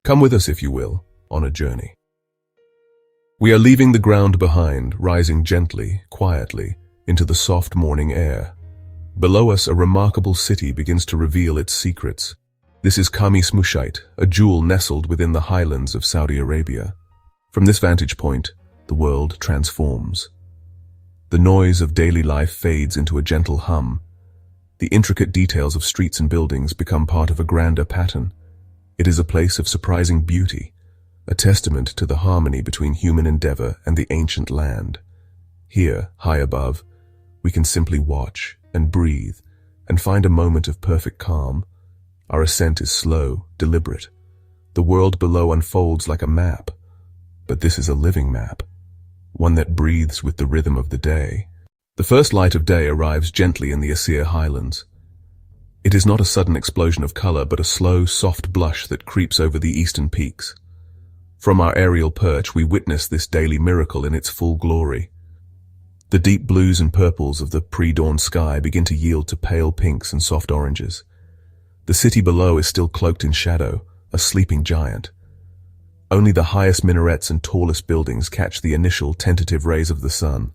Come with us, if you will, on a journey. We are leaving the ground behind, rising gently, quietly, into the soft morning air. Below us, a remarkable city begins to reveal its secrets. This is Khamis Mushait, a jewel nestled within the highlands of Saudi Arabia. From this vantage point, the world transforms. The noise of daily life fades into a gentle hum. The intricate details of streets and buildings become part of a grander pattern. It is a place of surprising beauty, a testament to the harmony between human endeavor and the ancient land. Here, high above, we can simply watch and breathe and find a moment of perfect calm. Our ascent is slow, deliberate. The world below unfolds like a map, but this is a living map, one that breathes with the rhythm of the day. The first light of day arrives gently in the Asir highlands. It is not a sudden explosion of color, but a slow, soft blush that creeps over the eastern peaks. From our aerial perch, we witness this daily miracle in its full glory. The deep blues and purples of the pre-dawn sky begin to yield to pale pinks and soft oranges. The city below is still cloaked in shadow, a sleeping giant. Only the highest minarets and tallest buildings catch the initial tentative rays of the sun.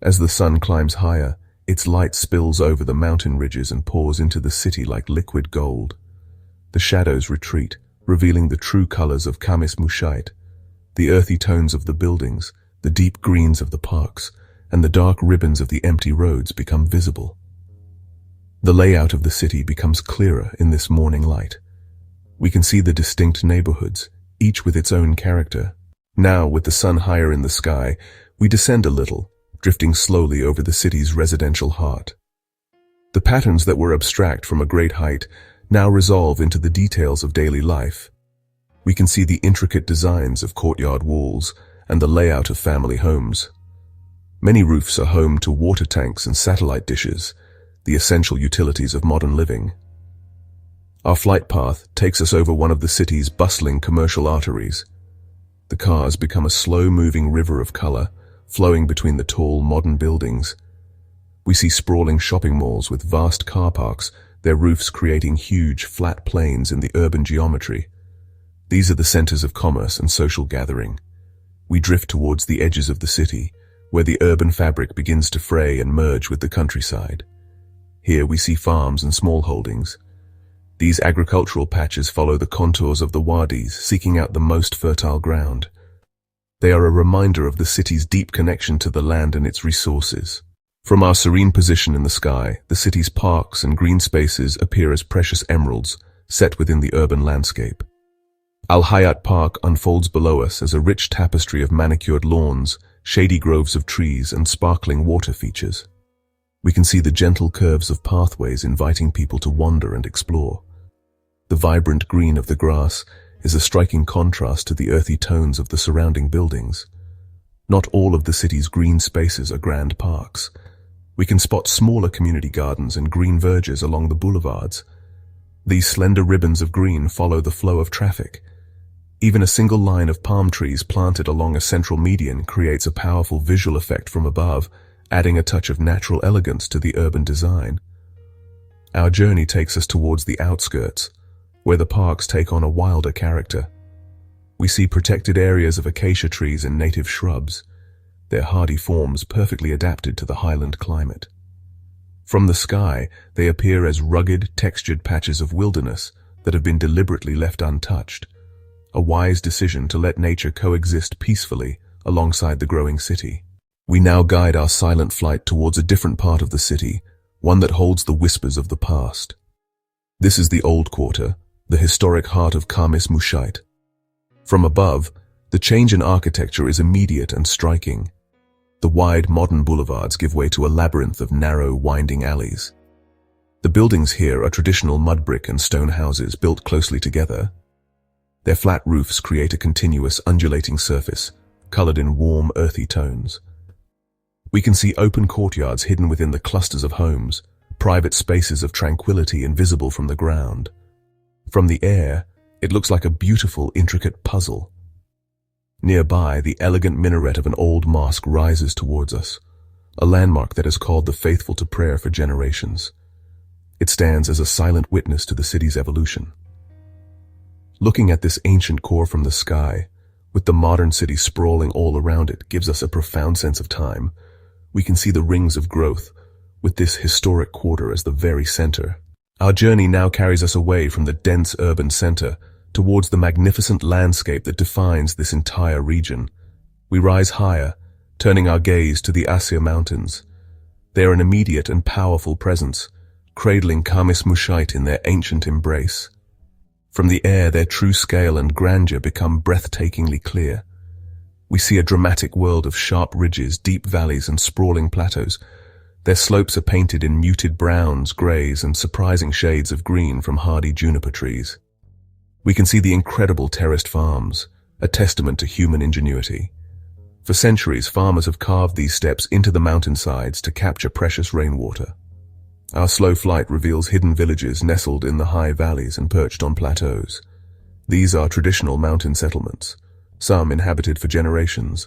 As the sun climbs higher, its light spills over the mountain ridges and pours into the city like liquid gold. The shadows retreat, revealing the true colors of Khamis Mushait. The earthy tones of the buildings, the deep greens of the parks, and the dark ribbons of the empty roads become visible. The layout of the city becomes clearer in this morning light. We can see the distinct neighborhoods, each with its own character. Now, with the sun higher in the sky, we descend a little, drifting slowly over the city's residential heart. The patterns that were abstract from a great height now resolve into the details of daily life. We can see the intricate designs of courtyard walls and the layout of family homes. Many roofs are home to water tanks and satellite dishes, the essential utilities of modern living. Our flight path takes us over one of the city's bustling commercial arteries. The cars become a slow-moving river of color, flowing between the tall, modern buildings. We see sprawling shopping malls with vast car parks, their roofs creating huge, flat plains in the urban geometry. These are the centers of commerce and social gathering. We drift towards the edges of the city, where the urban fabric begins to fray and merge with the countryside. Here we see farms and small holdings. These agricultural patches follow the contours of the wadis, seeking out the most fertile ground. They are a reminder of the city's deep connection to the land and its resources. From our serene position in the sky, the city's parks and green spaces appear as precious emeralds set within the urban landscape. Al Hayat Park unfolds below us as a rich tapestry of manicured lawns, shady groves of trees, and sparkling water features. We can see the gentle curves of pathways inviting people to wander and explore. The vibrant green of the grass is a striking contrast to the earthy tones of the surrounding buildings. Not all of the city's green spaces are grand parks. We can spot smaller community gardens and green verges along the boulevards. These slender ribbons of green follow the flow of traffic. Even a single line of palm trees planted along a central median creates a powerful visual effect from above, adding a touch of natural elegance to the urban design. Our journey takes us towards the outskirts, where the parks take on a wilder character. We see protected areas of acacia trees and native shrubs, their hardy forms perfectly adapted to the highland climate. From the sky, they appear as rugged, textured patches of wilderness that have been deliberately left untouched, a wise decision to let nature coexist peacefully alongside the growing city. We now guide our silent flight towards a different part of the city, one that holds the whispers of the past. This is the Old Quarter, the historic heart of Khamis Mushait. From above, the change in architecture is immediate and striking. The wide, modern boulevards give way to a labyrinth of narrow, winding alleys. The buildings here are traditional mud brick and stone houses built closely together. Their flat roofs create a continuous, undulating surface, colored in warm, earthy tones. We can see open courtyards hidden within the clusters of homes, private spaces of tranquility invisible from the ground. From the air, it looks like a beautiful, intricate puzzle. Nearby, the elegant minaret of an old mosque rises towards us, a landmark that has called the faithful to prayer for generations. It stands as a silent witness to the city's evolution. Looking at this ancient core from the sky, with the modern city sprawling all around it, gives us a profound sense of time. We can see the rings of growth, with this historic quarter as the very center. Our journey now carries us away from the dense urban center towards the magnificent landscape that defines this entire region. We rise higher, turning our gaze to the Asia Mountains. They are an immediate and powerful presence, cradling Khamis Mushait in their ancient embrace. From the air, their true scale and grandeur become breathtakingly clear. We see a dramatic world of sharp ridges, deep valleys, and sprawling plateaus. Their slopes are painted in muted browns, greys, and surprising shades of green from hardy juniper trees. We can see the incredible terraced farms, a testament to human ingenuity. For centuries, farmers have carved these steps into the mountainsides to capture precious rainwater. Our slow flight reveals hidden villages nestled in the high valleys and perched on plateaus. These are traditional mountain settlements, some inhabited for generations.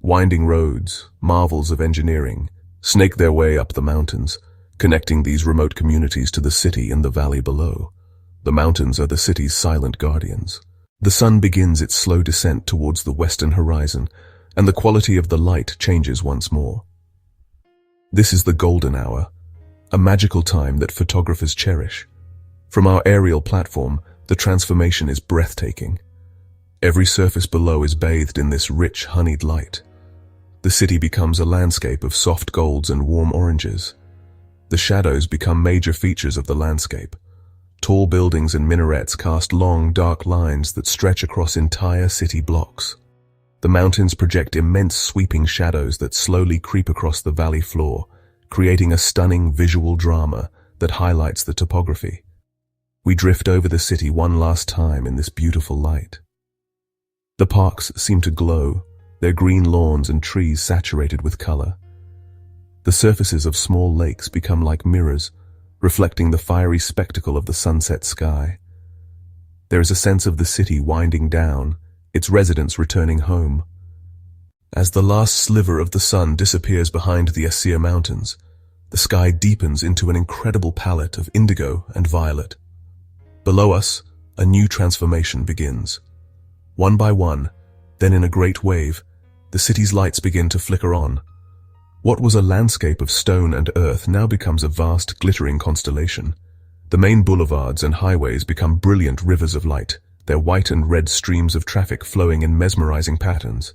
Winding roads, marvels of engineering, snake their way up the mountains, connecting these remote communities to the city in the valley below. The mountains are the city's silent guardians. The sun begins its slow descent towards the western horizon, and the quality of the light changes once more. This is the golden hour, a magical time that photographers cherish. From our aerial platform, the transformation is breathtaking. Every surface below is bathed in this rich, honeyed light. The city becomes a landscape of soft golds and warm oranges. The shadows become major features of the landscape. Tall buildings and minarets cast long, dark lines that stretch across entire city blocks. The mountains project immense sweeping shadows that slowly creep across the valley floor, creating a stunning visual drama that highlights the topography. We drift over the city one last time in this beautiful light. The parks seem to glow, their green lawns and trees saturated with color. The surfaces of small lakes become like mirrors, reflecting the fiery spectacle of the sunset sky. There is a sense of the city winding down, its residents returning home. As the last sliver of the sun disappears behind the Asia Mountains, the sky deepens into an incredible palette of indigo and violet. Below us, a new transformation begins. One by one, then in a great wave, the city's lights begin to flicker on. What was a landscape of stone and earth now becomes a vast, glittering constellation. The main boulevards and highways become brilliant rivers of light, their white and red streams of traffic flowing in mesmerizing patterns.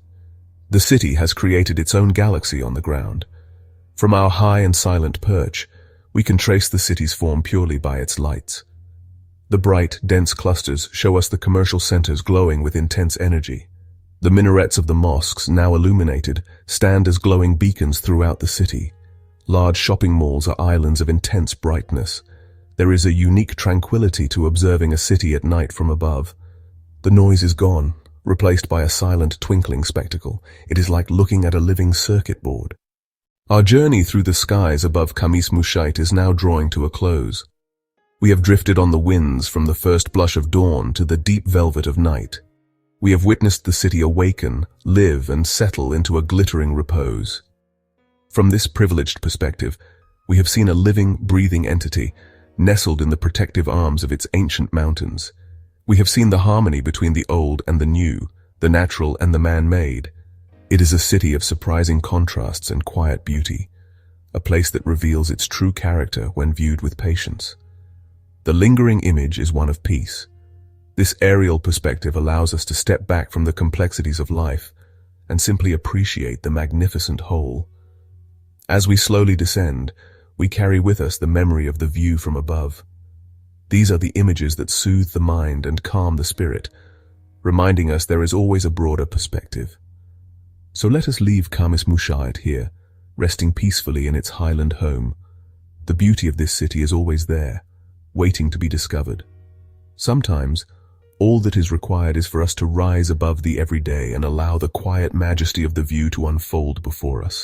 The city has created its own galaxy on the ground. From our high and silent perch, we can trace the city's form purely by its lights. The bright, dense clusters show us the commercial centers glowing with intense energy. The minarets of the mosques, now illuminated, stand as glowing beacons throughout the city. Large shopping malls are islands of intense brightness. There is a unique tranquility to observing a city at night from above. The noise is gone, replaced by a silent, twinkling spectacle. It is like looking at a living circuit board. Our journey through the skies above Khamis Mushait is now drawing to a close. We have drifted on the winds from the first blush of dawn to the deep velvet of night. We have witnessed the city awaken, live, and settle into a glittering repose. From this privileged perspective, we have seen a living, breathing entity, nestled in the protective arms of its ancient mountains. We have seen the harmony between the old and the new, the natural and the man-made. It is a city of surprising contrasts and quiet beauty, a place that reveals its true character when viewed with patience. The lingering image is one of peace. This aerial perspective allows us to step back from the complexities of life and simply appreciate the magnificent whole. As we slowly descend, we carry with us the memory of the view from above. These are the images that soothe the mind and calm the spirit, reminding us there is always a broader perspective. So let us leave Khamis Mushait here, resting peacefully in its highland home. The beauty of this city is always there, waiting to be discovered. Sometimes, all that is required is for us to rise above the everyday and allow the quiet majesty of the view to unfold before us.